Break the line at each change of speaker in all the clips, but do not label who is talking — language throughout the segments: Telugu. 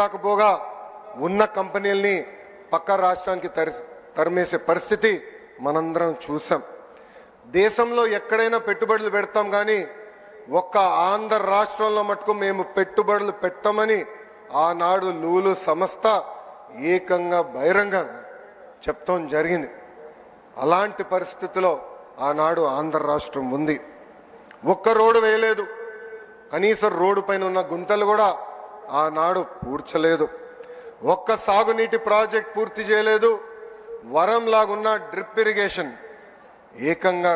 రాకపోగా ఉన్న కంపెనీల్ని పక్క రాష్ట్రానికి తరిమేసే పరిస్థితి మనందరం చూసాం. దేశంలో ఎక్కడైనా పెట్టుబడులు పెడతాం కానీ ఒక్క ఆంధ్ర రాష్ట్రంలో మటుకు మేము పెట్టుబడులు పెట్టమని ఆనాడు లూలు సంస్థ ఏకంగా బహిరంగంగా చెప్తాం జరిగింది. అలాంటి పరిస్థితిలో ఆనాడు ఆంధ్ర రాష్ట్రం ఉంది. ఒక్క రోడ్డు వేయలేదు, కనీసం రోడ్డు పైన ఉన్న గుంటలు కూడా ఆనాడు పూడ్చలేదు. ఒక్క సాగునీటి ప్రాజెక్ట్ పూర్తి చేయలేదు. వరంలాగున్న డ్రిప్ ఇరిగేషన్ ఏకంగా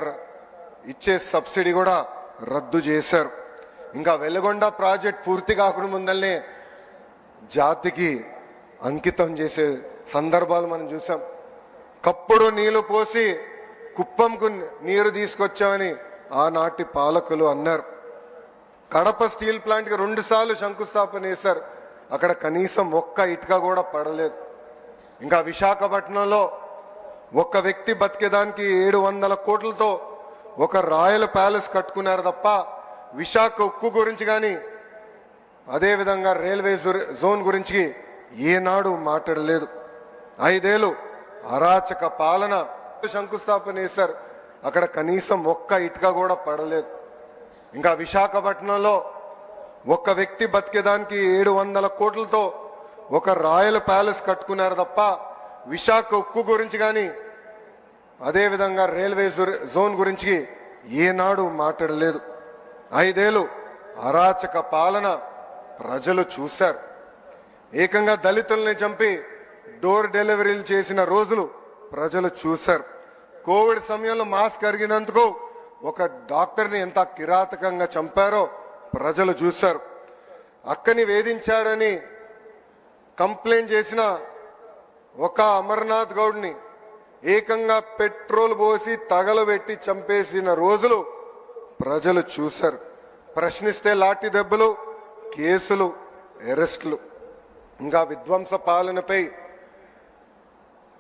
ఇచ్చే సబ్సిడీ కూడా రద్దు చేశారు. ఇంకా వెలుగొండ ప్రాజెక్ట్ పూర్తి కాకుండా ముందల్నే జాతికి అంకితం చేసే సందర్భాలు మనం చూసాం. కప్పుడు నీళ్లు పోసి కుప్పంకు నీరు తీసుకొచ్చామని ఆనాటి పాలకులు అన్నారు. కడప స్టీల్ ప్లాంట్కి 2 సార్లు శంకుస్థాపన చేశారు. అక్కడ కనీసం ఒక్క ఇటుక కూడా పడలేదు. ఇంకా విశాఖపట్నంలో ఒక్క వ్యక్తి బతికేదానికి 700 కోట్లతో ఒక రాయల్ ప్యాలెస్ కట్టుకున్నారు తప్ప విశాఖ ఉక్కు గురించి కానీ అదేవిధంగా రైల్వే జోన్ గురించి ఏనాడు మాట్లాడలేదు. 5 ఏళ్ళు అరాచక పాలన శంకుస్థాపన చేశారు. అక్కడ కనీసం ఒక్క ఇటుక కూడా పడలేదు. ఇంకా విశాఖపట్నంలో ఒక్క వ్యక్తి బతికేదానికి 700 కోట్లతో ఒక రాయల్ ప్యాలెస్ కట్టుకున్నారు తప్ప విశాఖ ఉక్కు గురించి కానీ అదేవిధంగా రైల్వే జోన్ గురించి ఏనాడు మాట్లాడలేదు. 5 ఏళ్ళు అరాచక పాలన ప్రజలు చూశారు. ఏకంగా దళితుల్ని చంపి డోర్ డెలివరీలు చేసిన రోజులు ప్రజలు చూశారు. కోవిడ్ సమయంలో మాస్క్ అరిగినందుకు ఒక డాక్టర్ని ఎంత కిరాతకంగా చంపారో ప్రజలు చూశారు. అక్కని వేధించాడని కంప్లైంట్ చేసిన ఒక అమర్నాథ్ గౌడ్ని ఏకంగా పెట్రోల్ పోసి తగలబెట్టి చంపేసిన రోజులు ప్రజలు చూశారు. ప్రశ్నిస్తే లాఠీ దెబ్బలు, కేసులు, అరెస్టులు. ఇంకా విధ్వంస పాలనపై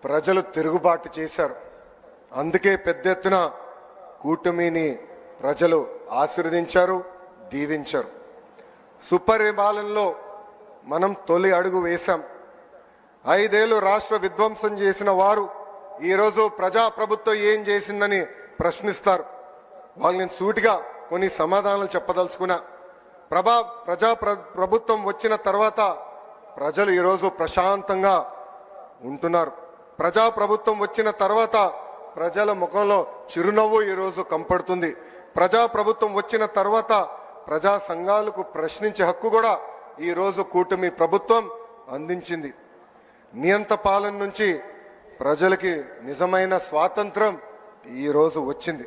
ప్రజలు తిరుగుబాటు చేశారు. అందుకే పెద్ద ఎత్తున కూటమిని ప్రజలు ఆశీర్వదించారు, దీవించారు. సుపరిపాలనలో మనం తొలి అడుగు వేశాం. 5 ఏళ్ళు రాష్ట్ర విధ్వంసం చేసిన వారు ఈరోజు ప్రజాప్రభుత్వం ఏం చేసిందని ప్రశ్నిస్తారు. వాళ్ళని సూటిగా కొన్ని సమాధానాలు చెప్పదలుచుకున్నా. ప్రభుత్వం వచ్చిన తర్వాత ప్రజలు ఈరోజు ప్రశాంతంగా ఉంటున్నారు. ప్రజాప్రభుత్వం వచ్చిన తర్వాత ప్రజల ముఖంలో చిరునవ్వు ఈరోజు కంపడుతుంది. ప్రజాప్రభుత్వం వచ్చిన తర్వాత ప్రజా సంఘాలకు ప్రశ్నించే హక్కు కూడా ఈరోజు కూటమి ప్రభుత్వం అందించింది. నియంత పాలన నుంచి ప్రజలకి నిజమైన స్వాతంత్రం ఈరోజు వచ్చింది.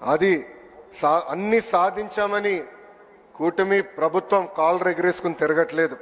అది అన్ని సాధించామని కూటమి ప్రభుత్వం కాళ్ళు ఎగరేసుకుని తిరగట్లేదు.